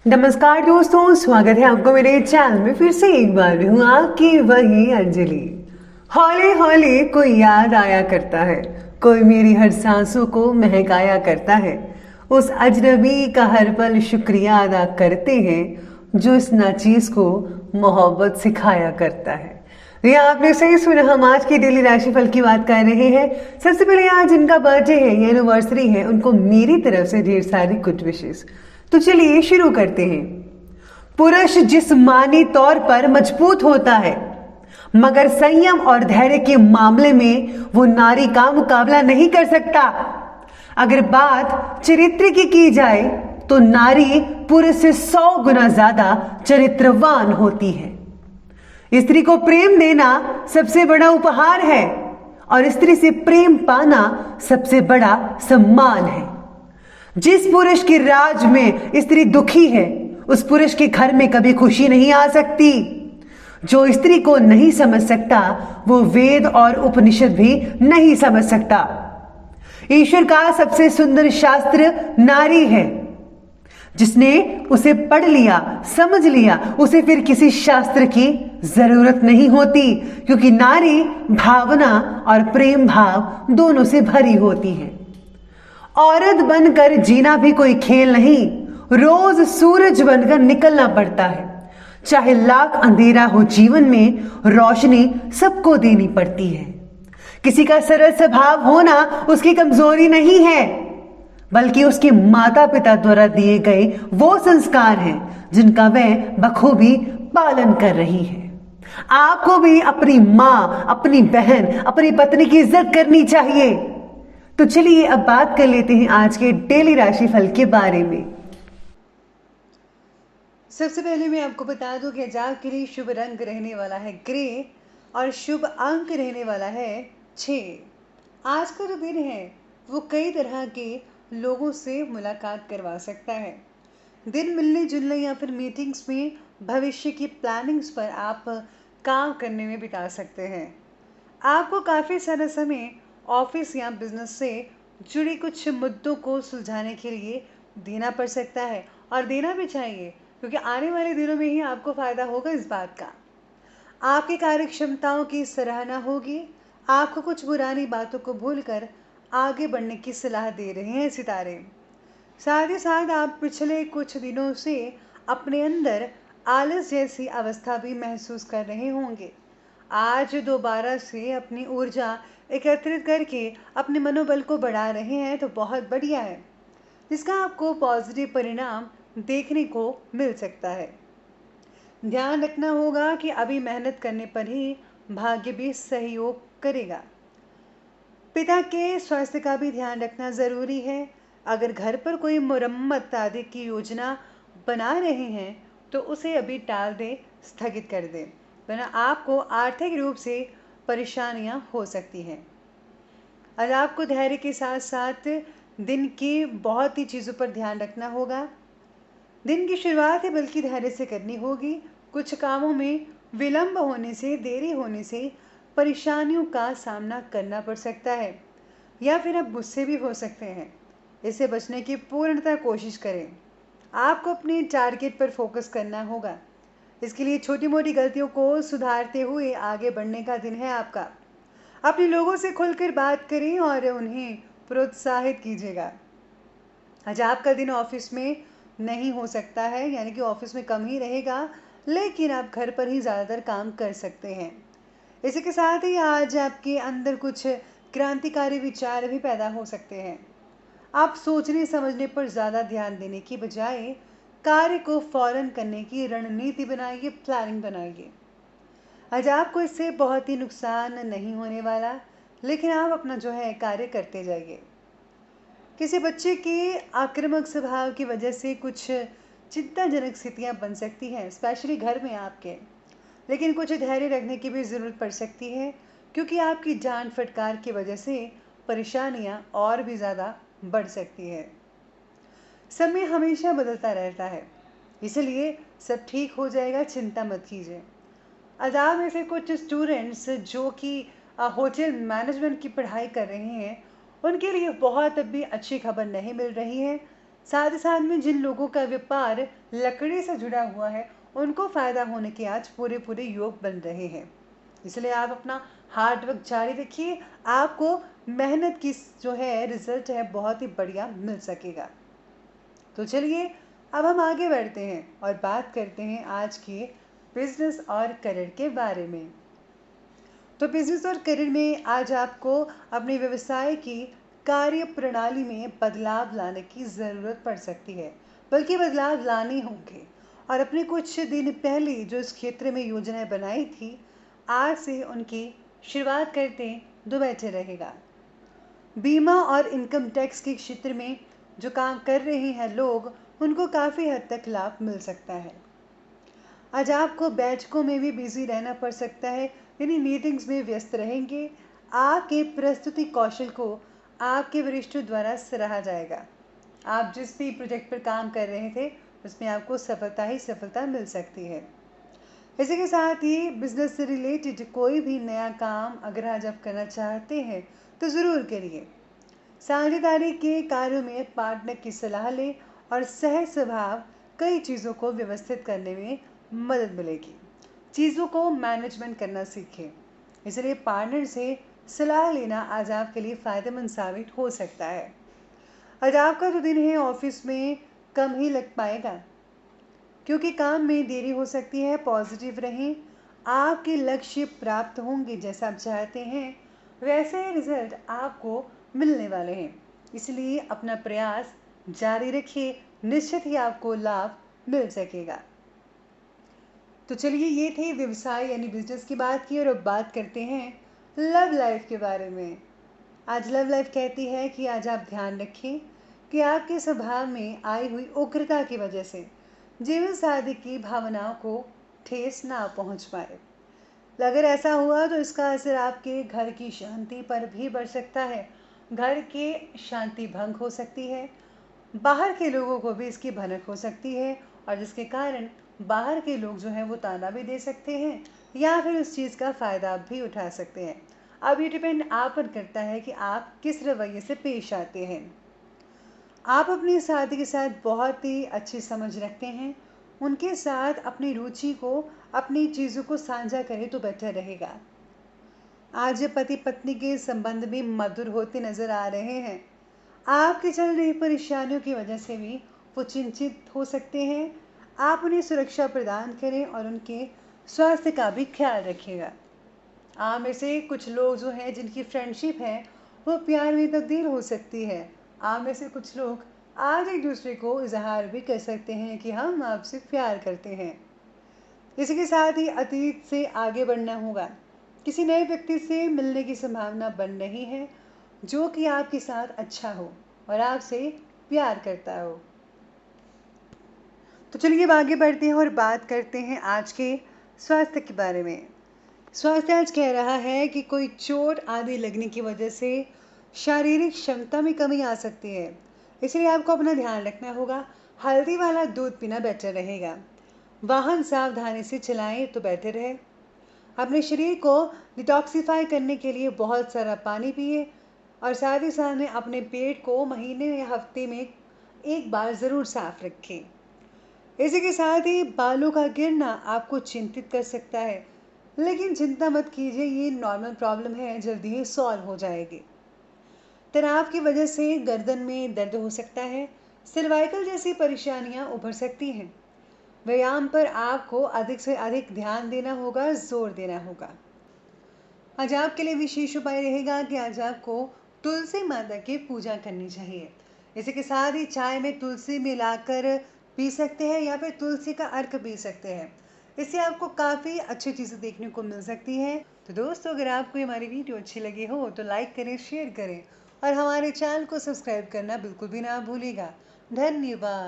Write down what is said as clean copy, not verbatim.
नमस्कार दोस्तों, स्वागत है आपको मेरे चैनल में। फिर से एक बार हूँ आपकी वही अंजलि। हौले हौले कोई याद आया करता है, कोई मेरी हर सांसों को महकाया करता है। उस अजनबी का हर पल शुक्रिया अदा करते हैं जो इस नाचीज को मोहब्बत सिखाया करता है। ये आपने सही सुना, हम आज की डेली राशिफल की बात कर रहे हैं। सबसे पहले आज जिनका बर्थडे है या एनिवर्सरी है, उनको मेरी तरफ से ढेर सारी गुड विशेस। तो चलिए शुरू करते हैं। पुरुष जिस्मानी तौर पर मजबूत होता है, मगर संयम और धैर्य के मामले में वो नारी का मुकाबला नहीं कर सकता। अगर बात चरित्र की जाए तो नारी पुरुष से 100 गुना ज्यादा चरित्रवान होती है। स्त्री को प्रेम देना सबसे बड़ा उपहार है और स्त्री से प्रेम पाना सबसे बड़ा सम्मान है। जिस पुरुष के राज में स्त्री दुखी है, उस पुरुष के घर में कभी खुशी नहीं आ सकती। जो स्त्री को नहीं समझ सकता, वो वेद और उपनिषद भी नहीं समझ सकता। ईश्वर का सबसे सुंदर शास्त्र नारी है। जिसने उसे पढ़ लिया, समझ लिया, उसे फिर किसी शास्त्र की जरूरत नहीं होती, क्योंकि नारी भावना और प्रेम भाव दोनों से भरी होती है। औरत बनकर जीना भी कोई खेल नहीं, रोज सूरज बनकर निकलना पड़ता है। चाहे लाख अंधेरा हो, जीवन में रोशनी सबको देनी पड़ती है। किसी का सरल स्वभाव होना उसकी कमजोरी नहीं है, बल्कि उसके माता पिता द्वारा दिए गए वो संस्कार हैं जिनका वह बखूबी पालन कर रही है। आपको भी अपनी माँ, अपनी बहन, अपनी पत्नी की इज्जत करनी चाहिए। तो चलिए अब बात कर लेते हैं आज के डेली राशिफल के बारे में। सबसे पहले मैं आपको बता दूं कि आज आपके लिए शुभ रंग रहने वाला है ग्रे और शुभ अंक रहने वाला है 6। आज का जो दिन है वो कई तरह के लोगों से मुलाकात करवा सकता है। दिन मिलने जुलने या फिर मीटिंग्स में भविष्य की प्लानिंग्स पर आप काम करने में बिता सकते हैं। आपको काफ़ी सारा समय ऑफिस या बिजनेस से जुड़े कुछ मुद्दों को सुलझाने के लिए देना पड़ सकता है, और देना भी चाहिए, क्योंकि आने वाले दिनों में ही आपको फ़ायदा होगा इस बात का। आपकी कार्य क्षमताओं की सराहना होगी। आपको कुछ पुरानी बातों को भूलकर आगे बढ़ने की सलाह दे रहे हैं सितारे। साथ ही साथ आप पिछले कुछ दिनों से अपने अंदर आलस जैसी अवस्था भी महसूस कर रहे होंगे। आज दोबारा से अपनी ऊर्जा एकत्रित करके अपने मनोबल को बढ़ा रहे हैं, तो बहुत बढ़िया है, जिसका आपको पॉजिटिव परिणाम देखने को मिल सकता है। ध्यान रखना होगा कि अभी मेहनत करने पर ही भाग्य भी सहयोग करेगा। पिता के स्वास्थ्य का भी ध्यान रखना ज़रूरी है। अगर घर पर कोई मुरम्मत आदि की योजना बना रहे हैं तो उसे अभी टाल दें, स्थगित कर दें, वरना आपको आर्थिक रूप से परेशानियां हो सकती हैं। आज आपको धैर्य के साथ साथ दिन की बहुत ही चीज़ों पर ध्यान रखना होगा। दिन की शुरुआत है बल्कि धैर्य से करनी होगी। कुछ कामों में विलंब होने से, देरी होने से परेशानियों का सामना करना पड़ सकता है, या फिर आप गुस्से भी हो सकते हैं। इससे बचने की पूर्णतः कोशिश करें। आपको अपने टारगेट पर फोकस करना होगा। इसके लिए छोटी मोटी गलतियों को सुधारते हुए आगे बढ़ने का दिन है आपका। अपने लोगों से खुलकर बात करें और उन्हें प्रोत्साहित कीजिएगा। आज आपका दिन ऑफिस में नहीं हो सकता है, यानी कि ऑफिस में कम ही रहेगा, लेकिन आप घर पर ही ज़्यादातर काम कर सकते हैं। इसी के साथ ही आज आपके अंदर कुछ क्रांतिकारी विचार भी पैदा हो सकते हैं। आप सोचने समझने पर ज़्यादा ध्यान देने की बजाय कार्य को फौरन करने की रणनीति बनाइए, प्लानिंग बनाइए। आज आपको इससे बहुत ही नुकसान नहीं होने वाला, लेकिन आप अपना जो है कार्य करते जाइए। किसी बच्चे के आक्रामक स्वभाव की वजह से कुछ चिंताजनक स्थितियां बन सकती हैं, स्पेशली घर में आपके, लेकिन कुछ धैर्य रखने की भी ज़रूरत पड़ सकती है, क्योंकि आपकी जान फटकार की वजह से परेशानियां और भी ज़्यादा बढ़ सकती है। समय हमेशा बदलता रहता है, इसलिए सब ठीक हो जाएगा, चिंता मत कीजिए। आदाब में से कुछ स्टूडेंट्स जो कि होटल मैनेजमेंट की पढ़ाई कर रहे हैं, उनके लिए बहुत अभी अच्छी खबर नहीं मिल रही है। साथ ही साथ में जिन लोगों का व्यापार लकड़ी से जुड़ा हुआ है, उनको फ़ायदा होने के आज पूरे पूरे योग बन रहे हैं। इसलिए आप अपना हार्ड वर्क जारी रखिए, आपको मेहनत की जो है रिजल्ट है बहुत ही बढ़िया मिल सकेगा। तो चलिए अब हम आगे बढ़ते हैं और बात करते हैं आज के बिजनेस और करियर के बारे में। तो बिजनेस और करियर में आज आपको अपने व्यवसाय की कार्य प्रणाली में बदलाव लाने की ज़रूरत पड़ सकती है, बल्कि बदलाव लाने होंगे। और अपने कुछ दिन पहले जो इस क्षेत्र में योजनाएं बनाई थी, आज से उनकी शुरुआत करते तो बेहतर रहेगा। बीमा और इनकम टैक्स के क्षेत्र में जो काम कर रहे हैं लोग, उनको काफ़ी हद तक लाभ मिल सकता है। आज आपको बैठकों में भी बिजी रहना पड़ सकता है, यानी मीटिंग्स में व्यस्त रहेंगे। आपके प्रस्तुति कौशल को आपके वरिष्ठों द्वारा सराहा जाएगा। आप जिस भी प्रोजेक्ट पर काम कर रहे थे, उसमें आपको सफलता ही सफलता मिल सकती है। इसी के साथ ही बिजनेस से रिलेटेड कोई भी नया काम अगर आज आप करना चाहते हैं तो ज़रूर करिए। साझेदारी के कार्यों में पार्टनर की सलाह लें और सहज स्वभाव कई चीज़ों को व्यवस्थित करने में मदद मिलेगी। चीज़ों को मैनेजमेंट करना सीखें, इसलिए पार्टनर से सलाह लेना आज आपके लिए फ़ायदेमंद साबित हो सकता है। आज आपका जो दिन है ऑफिस में कम ही लग पाएगा, क्योंकि काम में देरी हो सकती है। पॉजिटिव रहें, आपके लक्ष्य प्राप्त होंगे। जैसा आप चाहते हैं वैसे ही रिजल्ट आपको मिलने वाले हैं, इसलिए अपना प्रयास जारी रखिए, निश्चित ही आपको लाभ मिल सकेगा। तो चलिए, ये थे व्यवसाय यानी बिजनेस की बात की, और अब बात करते हैं लव लाइफ के बारे में। आज लव लाइफ कहती है कि आज आप ध्यान रखें कि आपके स्वभाव में आई हुई उग्रता की वजह से जीवन साथी की भावनाओं को ठेस ना पहुंच पाए। अगर ऐसा हुआ तो इसका असर आपके घर की शांति पर भी बढ़ सकता है। घर के शांति भंग हो सकती है, बाहर के लोगों को भी इसकी भनक हो सकती है, और जिसके कारण बाहर के लोग जो हैं वो ताना भी दे सकते हैं या फिर उस चीज़ का फ़ायदा भी उठा सकते हैं। अब ये डिपेंड आप पर करता है कि आप किस रवैये से पेश आते हैं। आप अपने साथी के साथ बहुत ही अच्छी समझ रखते हैं, उनके साथ अपनी रुचि को, अपनी चीज़ों को साझा करें तो बेहतर रहेगा। आज पति पत्नी के संबंध में मधुर होते नजर आ रहे हैं। आपके चल रही परेशानियों की वजह से भी वो चिंतित हो सकते हैं। आप उन्हें सुरक्षा प्रदान करें और उनके स्वास्थ्य का भी ख्याल रखिएगा। आप में से कुछ लोग जो हैं जिनकी फ्रेंडशिप है वो प्यार में तब्दील हो सकती है। आप में से कुछ लोग आज एक दूसरे को इजहार भी कर सकते हैं कि हम आपसे प्यार करते हैं। इसी के साथ ही अतीत से आगे बढ़ना होगा। किसी नए व्यक्ति से मिलने की संभावना बन रही है जो कि आपके साथ अच्छा हो और आपसे प्यार करता हो। तो चलिए अब आगे बढ़ते हैं और बात करते हैं आज के स्वास्थ्य के बारे में। स्वास्थ्य आज कह रहा है कि कोई चोट आदि लगने की वजह से शारीरिक क्षमता में कमी आ सकती है, इसलिए आपको अपना ध्यान रखना होगा। हल्दी वाला दूध पीना बेहतर रहेगा। वाहन सावधानी से चलाएं तो बेहतर है। अपने शरीर को डिटॉक्सिफाई करने के लिए बहुत सारा पानी पिए, और साथ ही साथ में अपने पेट को महीने या हफ्ते में एक बार ज़रूर साफ रखें। इसी के साथ ही बालों का गिरना आपको चिंतित कर सकता है, लेकिन चिंता मत कीजिए, ये नॉर्मल प्रॉब्लम है, जल्दी ही सॉल्व हो जाएगी। तनाव की वजह से गर्दन में दर्द हो सकता है, सर्वाइकल जैसी परेशानियां उभर सकती हैं। व्यायाम पर आपको अधिक से अधिक ध्यान देना होगा, जोर देना होगा। आज आपके लिए विशेष उपाय रहेगा कि आज आपको तुलसी माता की पूजा करनी चाहिए। इसी के साथ ही चाय में तुलसी मिलाकर पी सकते हैं या फिर तुलसी का अर्क पी सकते हैं। इससे आपको काफ़ी अच्छी चीज़ें देखने को मिल सकती हैं। तो दोस्तों, अगर आपको हमारी वीडियो अच्छी लगी हो तो लाइक करें, शेयर करें और हमारे चैनल को सब्सक्राइब करना बिल्कुल भी ना भूलिएगा। धन्यवाद।